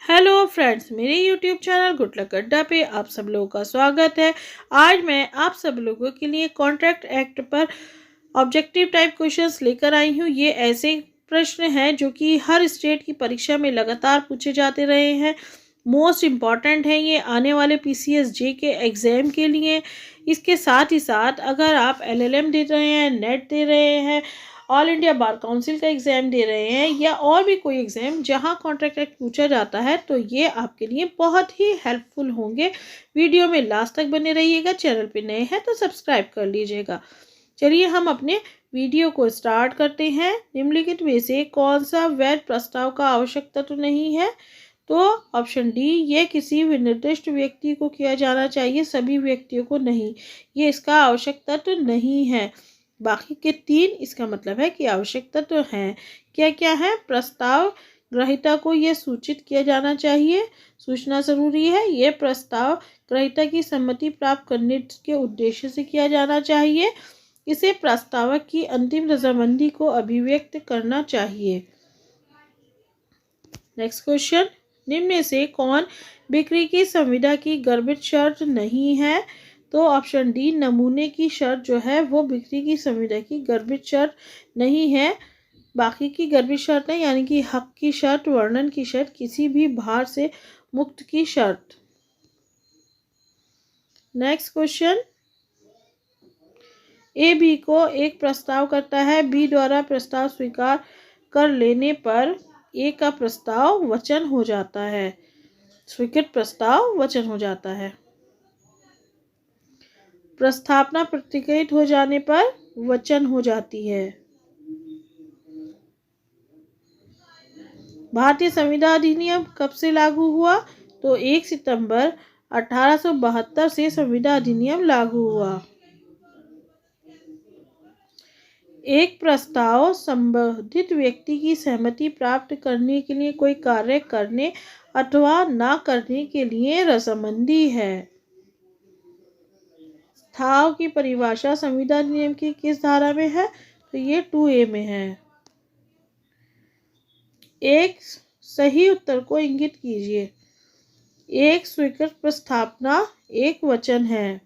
Hello friends, मेरे YouTube channel good luck अड्डा पे आप सब लोगों का स्वागत है। आज मैं आप सब लोगों के लिए कॉन्ट्रैक्ट एक्ट पर ऑब्जेक्टिव टाइप क्वेश्चंस लेकर आई हूँ। ये ऐसे प्रश्न हैं जो कि हर स्टेट की परीक्षा में लगातार पूछे जाते रहे हैं। मोस्ट इम्पॉर्टेंट है ये आने वाले PCS जे के एग्ज़ाम के लिए। इसके साथ ही साथ अगर आप LLM दे रहे हैं, नेट दे रहे हैं, ऑल इंडिया बार काउंसिल का एग्ज़ाम दे रहे हैं या और भी कोई एग्ज़ाम जहां कॉन्ट्रैक्ट एक्ट पूछा जाता है, तो ये आपके लिए बहुत ही हेल्पफुल होंगे। वीडियो में लास्ट तक बने रहिएगा। चैनल पे नए हैं तो सब्सक्राइब कर लीजिएगा। चलिए हम अपने वीडियो को स्टार्ट करते हैं। निम्नलिखित में से कौन सा वैध प्रस्ताव का आवश्यक तत्व नहीं है? तो ऑप्शन डी, ये किसी भी निर्दिष्ट व्यक्ति को किया जाना चाहिए, सभी व्यक्तियों को नहीं। ये इसका आवश्यक तत्व नहीं है। बाकी के तीन इसका मतलब है कि आवश्यक तत्व हैं। क्या क्या है? प्रस्ताव ग्रहीता को यह सूचित किया जाना चाहिए, सूचना जरूरी है। यह प्रस्ताव ग्रहीता की सम्मति प्राप्त करने के उद्देश्य से किया जाना चाहिए। इसे प्रस्तावक की अंतिम रजामंदी को अभिव्यक्त करना चाहिए। नेक्स्ट क्वेश्चन, निम्न में से कौन बिक्री की संविदा की गर्भित शर्त नहीं है? तो ऑप्शन डी, नमूने की शर्त जो है वो बिक्री की संविदा की गर्भित शर्त नहीं है। बाकी की गर्भित शर्तें यानी कि हक की शर्त, वर्णन की शर्त, किसी भी भार से मुक्त की शर्त। नेक्स्ट क्वेश्चन, ए बी को एक प्रस्ताव करता है। बी द्वारा प्रस्ताव स्वीकार कर लेने पर ए का प्रस्ताव वचन हो जाता है। स्वीकृत प्रस्ताव वचन हो जाता है। प्रस्थापना प्रतीकित हो जाने पर वचन हो जाती है। भारतीय संविदा अधिनियम कब से लागू हुआ? तो 1 सितंबर 1872 से संविदा अधिनियम लागू हुआ। एक प्रस्ताव संबंधित व्यक्ति की सहमति प्राप्त करने के लिए कोई कार्य करने अथवा न करने के लिए रजामंदी है। प्रस्ताव की परिभाषा संविदा अधिनियम की किस धारा में है? तो ये 2A में है। एक सही उत्तर को इंगित कीजिए। एक स्वीकृत प्रस्तावना एक वचन है।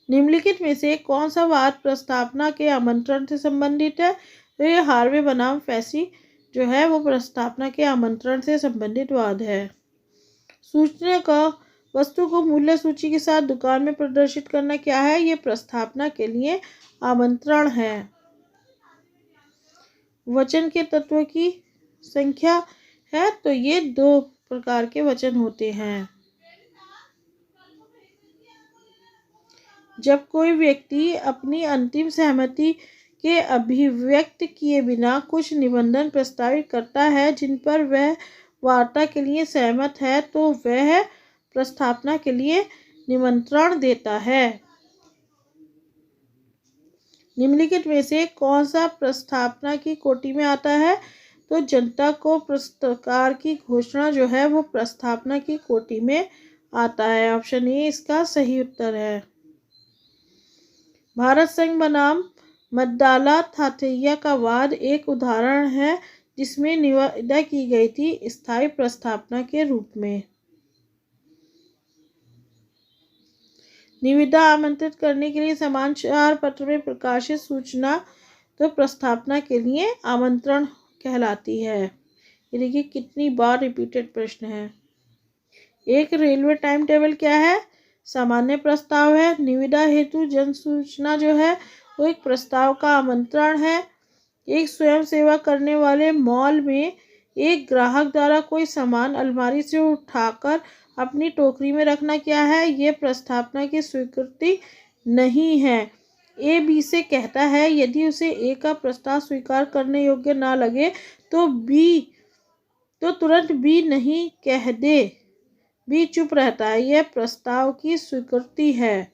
निम्नलिखित में से कौन सा वाद प्रस्तावना के आमंत्रण से संबंधित है? तो ये हार्वे बनाम फैसी जो है वो प्रस्तावना के आमंत्रण से संबंधित वाद है। सूचना का वस्तु को मूल्य सूची के साथ दुकान में प्रदर्शित करना क्या है? ये प्रस्तावना के लिए आमंत्रण है। वचन के तत्व की संख्या है, तो ये 2 प्रकार के वचन होते हैं। जब कोई व्यक्ति अपनी अंतिम सहमति के अभिव्यक्त किए बिना कुछ निबंधन प्रस्तावित करता है जिन पर वह वार्ता के लिए सहमत है, तो वह प्रस्तावना के लिए निमंत्रण देता है। निम्नलिखित में से कौन सा प्रस्तावना की कोटि में आता है? तो जनता को पुरस्कार की घोषणा जो है वो प्रस्तावना की कोटि में आता है। ऑप्शन ए इसका सही उत्तर है। भारत संघ बनाम मद्दाला थाथैया का वाद एक उदाहरण है जिसमें निविदा की गई थी स्थायी प्रस्तावना के रूप में। निविदा आमंत्रित करने के लिए समाचार पत्र में प्रकाशित सूचना तो प्रस्तावना के लिए आमंत्रण कहलाती है। ये देखिए कितनी बार रिपीटेड प्रश्न है। एक रेलवे टाइम टेबल क्या है? सामान्य प्रस्ताव है। निविदा हेतु जन सूचना जो है वो एक प्रस्ताव का आमंत्रण है। एक स्वयं सेवा करने वाले मॉल में एक ग्राहक द्वारा कोई सामान अलमारी से उठाकर अपनी टोकरी में रखना क्या है? ये प्रस्तावना की स्वीकृति नहीं है। ए बी से कहता है यदि उसे ए का प्रस्ताव स्वीकार करने योग्य ना लगे तो तुरंत बी नहीं कह दे। बी चुप रहता है। यह प्रस्ताव की स्वीकृति है।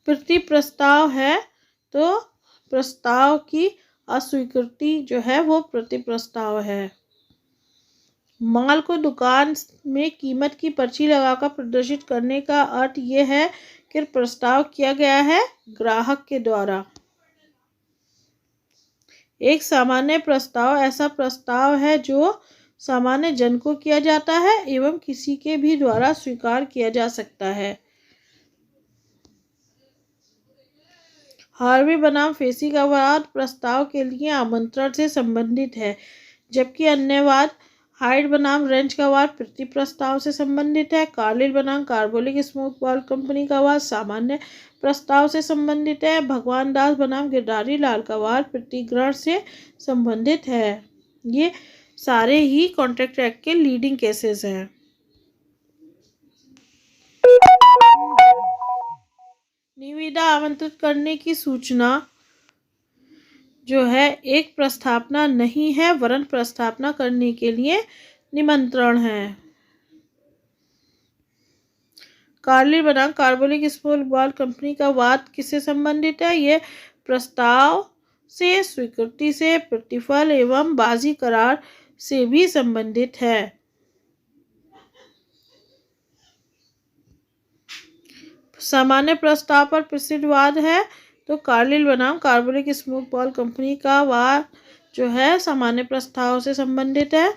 प्रति प्रस्ताव है तो प्रस्ताव की अस्वीकृति जो है वो प्रति प्रस्ताव है। माल को दुकान में कीमत की पर्ची लगाकर प्रदर्शित करने का अर्थ यह है कि प्रस्ताव किया गया है ग्राहक के द्वारा। एक सामान्य प्रस्ताव ऐसा प्रस्ताव है जो सामान्य जन को किया जाता है एवं किसी के भी द्वारा स्वीकार किया जा सकता है। हार्वे बनाम फेसी का वाद प्रस्ताव के लिए आमंत्रण से संबंधित है, जबकि अन्य वाद हाइड बनाम रेंच का वाद प्रति प्रस्ताव से संबंधित है। कार्लिल बनाम कार्बोलिक स्मोक बॉल कंपनी का वाद सामान्य प्रस्ताव से संबंधित है। भगवान दास बनाम गिरधारी लाल का वाद प्रतिग्रहण से संबंधित है। ये सारे ही कॉन्ट्रैक्ट एक्ट के लीडिंग केसेस हैं। निविदा आमंत्रित करने की सूचना जो है एक प्रस्थापना नहीं है, वरन प्रस्थापना करने के लिए निमंत्रण है। कार्लिल बनाम कार्बोलिक स्मोक बॉल कंपनी का वाद किससे संबंधित है? यह प्रस्ताव से, स्वीकृति से, प्रतिफल एवं बाजी करार से भी संबंधित है। सामान्य प्रस्ताव पर प्रसिद्ध वाद है तो कार्लिल बनाम कार्बोलिक स्मोक बॉल कंपनी का वाद जो है सामान्य प्रस्ताव से संबंधित है।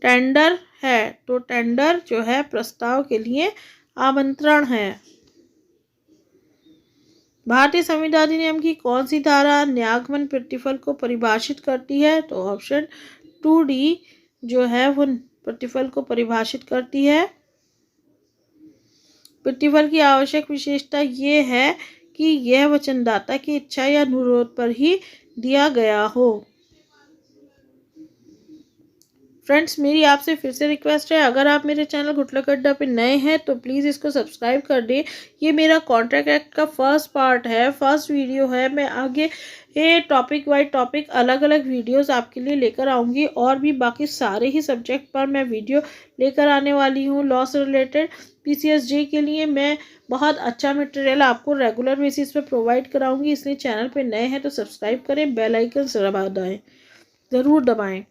टेंडर है तो टेंडर जो है प्रस्ताव के लिए आमंत्रण है। भारतीय संविधान अधिनियम की कौन सी धारा न्यागमन प्रतिफल को परिभाषित करती है? तो ऑप्शन 2D जो है वो प्रतिफल को परिभाषित करती है। प्रतिफल की आवश्यक विशेषता ये है कि यह वचनदाता की इच्छा या अनुरोध पर ही दिया गया हो। फ्रेंड्स, मेरी आपसे फिर से रिक्वेस्ट है, अगर आप मेरे चैनल गुटलक अड्डा पे नए हैं तो प्लीज़ इसको सब्सक्राइब कर दें। ये मेरा कॉन्ट्रैक्ट एक्ट का फर्स्ट पार्ट है, फर्स्ट वीडियो है। मैं आगे ये टॉपिक वाइज टॉपिक अलग अलग वीडियोस आपके लिए लेकर आऊँगी और भी बाकी सारे ही सब्जेक्ट पर मैं वीडियो लेकर आने वाली हूँ। लॉ से रिलेटेड PCSJ के लिए मैं बहुत अच्छा मटेरियल आपको रेगुलर बेसिस पे प्रोवाइड कराऊंगी, इसलिए चैनल पे नए हैं तो सब्सक्राइब करें, बेल आइकन ज़रूर दबाएं।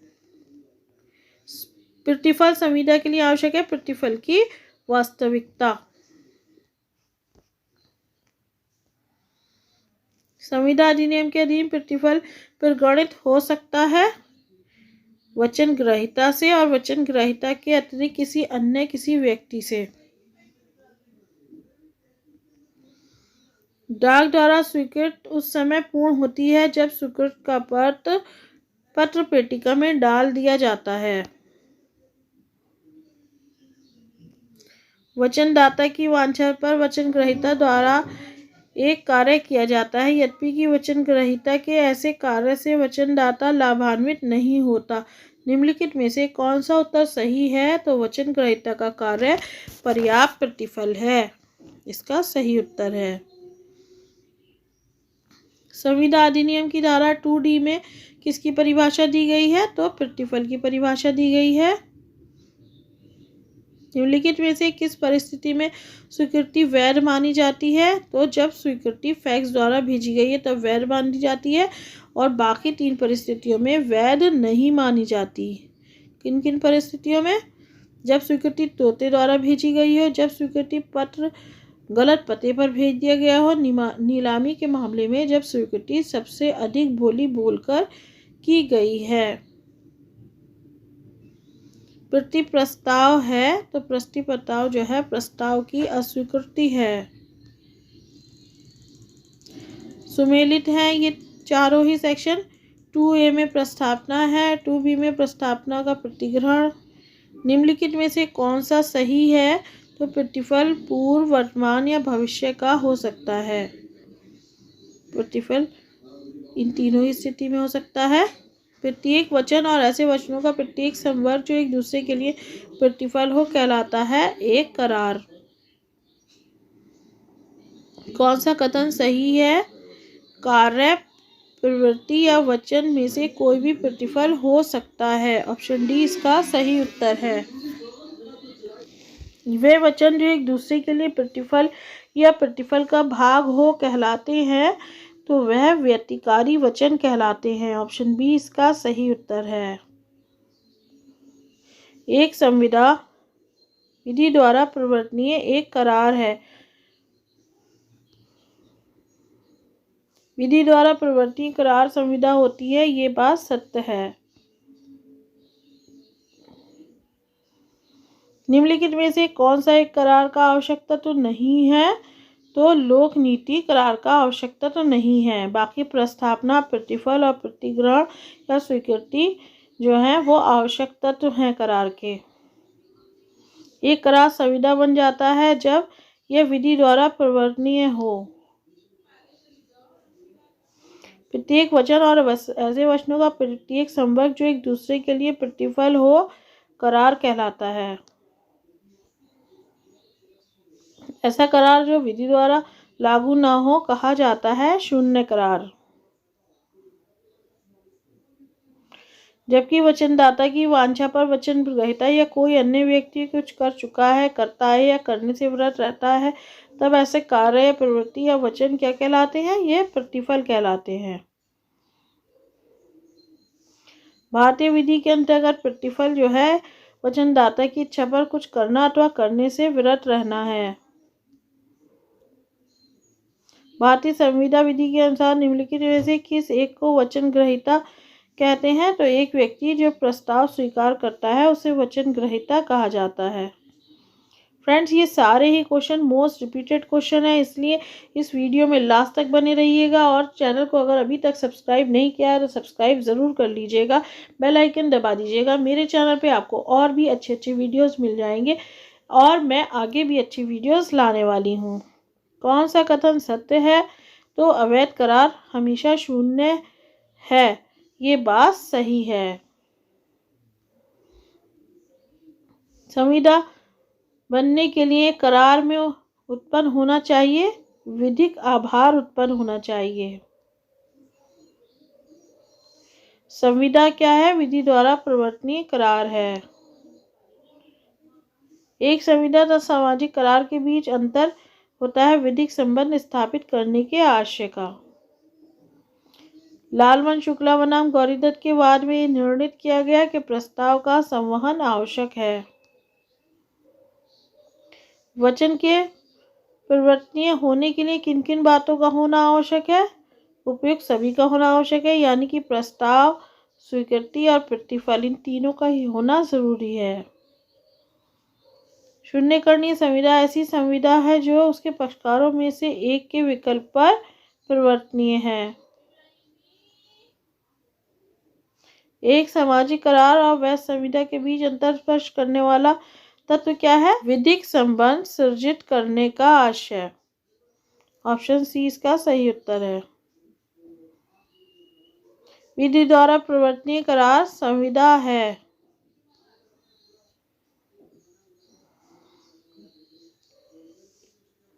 प्रतिफल संविदा के लिए आवश्यक है प्रतिफल की वास्तविकता। संविदा अधिनियम के अधीन प्रतिफल प्रगणित हो सकता है वचन ग्रहीता से और वचन ग्रहीता के अतिरिक्त किसी व्यक्ति से। डाक द्वारा स्वीकृत उस समय पूर्ण होती है जब स्वीकृत का पत्र पेटिका में डाल दिया जाता है। वचनदाता की वांछा पर वचन ग्रहीता द्वारा एक कार्य किया जाता है, यद्यपि कि वचन ग्रहीता के ऐसे कार्य से वचनदाता लाभान्वित नहीं होता। निम्नलिखित में से कौन सा उत्तर सही है? तो वचन ग्रहीता का कार्य पर्याप्त प्रतिफल है, इसका सही उत्तर है। संविदा अधिनियम की धारा 2D में किसकी परिभाषा दी गई है? तो प्रतिफल की परिभाषा दी गई है। निम्नलिखित में से किस परिस्थिति में स्वीकृति वैध मानी जाती है? तो जब स्वीकृति फैक्स द्वारा भेजी गई है तब वैध मानी जाती है और बाकी 3 परिस्थितियों में वैध नहीं मानी जाती। किन किन परिस्थितियों में? जब स्वीकृति तोते द्वारा भेजी गई हो, जब स्वीकृति पत्र गलत पते पर भेज दिया गया हो, नीलामी के मामले में जब स्वीकृति सबसे अधिक बोली बोलकर की गई है। प्रति प्रस्ताव है तो प्रति प्रस्ताव जो है प्रस्ताव की अस्वीकृति है। सुमेलित है ये चारों ही सेक्शन। 2A में प्रस्थापना है, 2B में प्रस्थापना का प्रतिग्रहण। निम्नलिखित में से कौन सा सही है? तो प्रतिफल पूर्व, वर्तमान या भविष्य का हो सकता है। प्रतिफल इन तीनों ही स्थिति में हो सकता है। प्रत्येक वचन और ऐसे वचनों का प्रत्येक संवर्ग जो एक दूसरे के लिए प्रतिफल हो कहलाता है एक करार। कौन सा कथन सही है? कार्य, प्रवृत्ति या वचन में से कोई भी प्रतिफल हो सकता है। ऑप्शन डी इसका सही उत्तर है। वे वचन जो एक दूसरे के लिए प्रतिफल या प्रतिफल का भाग हो कहलाते हैं तो वह व्यतिकारी वचन कहलाते हैं। ऑप्शन बी इसका सही उत्तर है। एक संविदा विधि द्वारा प्रवर्तनीय एक करार है। विधि द्वारा परिवर्तनीय करार संविदा होती है, ये बात सत्य है। निम्नलिखित में से कौन सा एक करार का आवश्यकता तो नहीं है? तो लोक नीति करार का आवश्यकता तो नहीं है। बाकी प्रस्थापना, प्रतिफल और प्रतिग्रहण या स्वीकृति जो है वो आवश्यकता तो है करार के। एक करार संविदा बन जाता है जब यह विधि द्वारा परिवर्तनीय हो। प्रत्येक वचन और ऐसे वचनों का प्रत्येक संवर्ग जो एक दूसरे के लिए प्रतिफल हो करार कहलाता है। ऐसा करार जो विधि द्वारा लागू न हो कहा जाता है शून्य करार। जबकि वचनदाता की वांछा पर वचन ग्रहीता या कोई अन्य व्यक्ति कुछ कर चुका है, करता है या करने से विरत रहता है, तब ऐसे कार्य, प्रवृत्ति या वचन क्या कहलाते हैं? ये प्रतिफल कहलाते हैं। भारतीय विधि के अंतर्गत प्रतिफल जो है वचनदाता की इच्छा पर कुछ करना अथवा करने से विरत रहना है। भारतीय संविदा विधि के अनुसार निम्नलिखित में से किस एक को वचन ग्रहीता कहते हैं? तो एक व्यक्ति जो प्रस्ताव स्वीकार करता है उसे वचन ग्रहीता कहा जाता है। फ्रेंड्स, ये सारे ही क्वेश्चन मोस्ट रिपीटेड क्वेश्चन है, इसलिए इस वीडियो में लास्ट तक बने रहिएगा। और चैनल को अगर अभी तक सब्सक्राइब नहीं किया है तो सब्सक्राइब ज़रूर कर लीजिएगा, बेल आइकन दबा दीजिएगा। मेरे चैनल पे आपको और भी अच्छे अच्छे वीडियोस मिल जाएंगे और मैं आगे भी अच्छी वीडियोस लाने वाली हूँ। कौन सा कथन सत्य है? तो अवैध करार हमेशा शून्य है, ये बात सही है। संविदा बनने के लिए करार में उत्पन्न होना चाहिए विधिक आभार उत्पन्न होना चाहिए। संविदा क्या है? विधि द्वारा परिवर्तनीय करार है। एक संविदा तथा सामाजिक करार के बीच अंतर होता है विधिक संबंध स्थापित करने के आशय का। लालमन शुक्ला बनाम गौरीदत्त के वाद में निर्णित किया गया कि प्रस्ताव का संवहन आवश्यक है। वचन के परिवर्तनीय होने के लिए किन किन बातों का होना आवश्यक है? उपयुक्त सभी का होना आवश्यक है, यानी कि प्रस्ताव, स्वीकृति और प्रतिफल, इन तीनों का ही होना जरूरी है। शून्यकरणीय संविदा ऐसी संविदा है जो उसके पक्षकारों में से एक के विकल्प पर परिवर्तनीय है। एक सामाजिक करार और वैध संविदा के बीच अंतर स्पष्ट करने वाला तत्व क्या है? विधिक संबंध सृजित करने का आशय। ऑप्शन सी इसका सही उत्तर है। विधि द्वारा परिवर्तनीय करार संविदा है।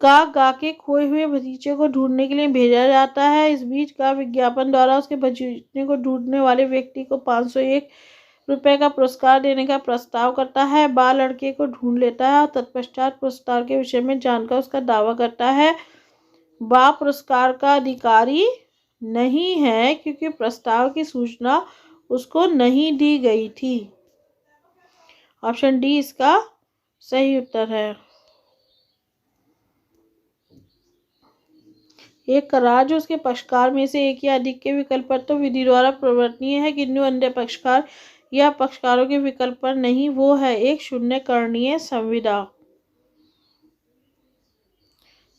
गा के खोए हुए भतीजे को ढूंढने के लिए भेजा जाता है। इस बीच का विज्ञापन द्वारा उसके भतीजे को ढूंढने वाले व्यक्ति को 501 रुपए का पुरस्कार देने का प्रस्ताव करता है। बाल लड़के को ढूंढ लेता है और तत्पश्चात पुरस्कार के विषय में जानकर उसका दावा करता है। बा पुरस्कार का अधिकारी नहीं है क्योंकि प्रस्ताव की सूचना उसको नहीं दी गई थी। ऑप्शन डी इसका सही उत्तर है। एक करार जो उसके पक्षकार में से एक या अधिक के विकल्प पर तो विधि द्वारा परिवर्तनीय है, किन्तु अन्य पक्षकार या पक्षकारों के विकल्प पर नहीं, वो है एक शून्यकरणीय संविदा।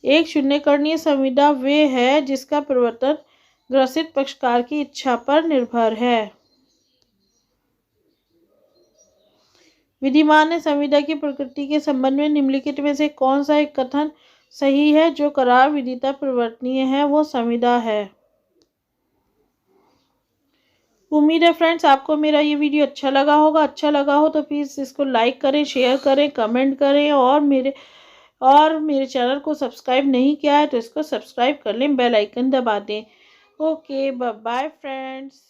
एक शून्यकरणीय संविदा वे है जिसका परिवर्तन ग्रसित पक्षकार की इच्छा पर निर्भर है। विधिमान्य संविदा की प्रकृति के संबंध में निम्नलिखित में से कौन सा एक कथन सही है? जो करार विधिता परिवर्तनीय है वो संविदा है। उम्मीद है फ्रेंड्स आपको मेरा ये वीडियो अच्छा लगा होगा। अच्छा लगा हो तो प्लीज़ इसको लाइक करें, शेयर करें, कमेंट करें और मेरे चैनल को सब्सक्राइब नहीं किया है तो इसको सब्सक्राइब कर लें, बेल आइकन दबा दें। Okay, bye bye friends.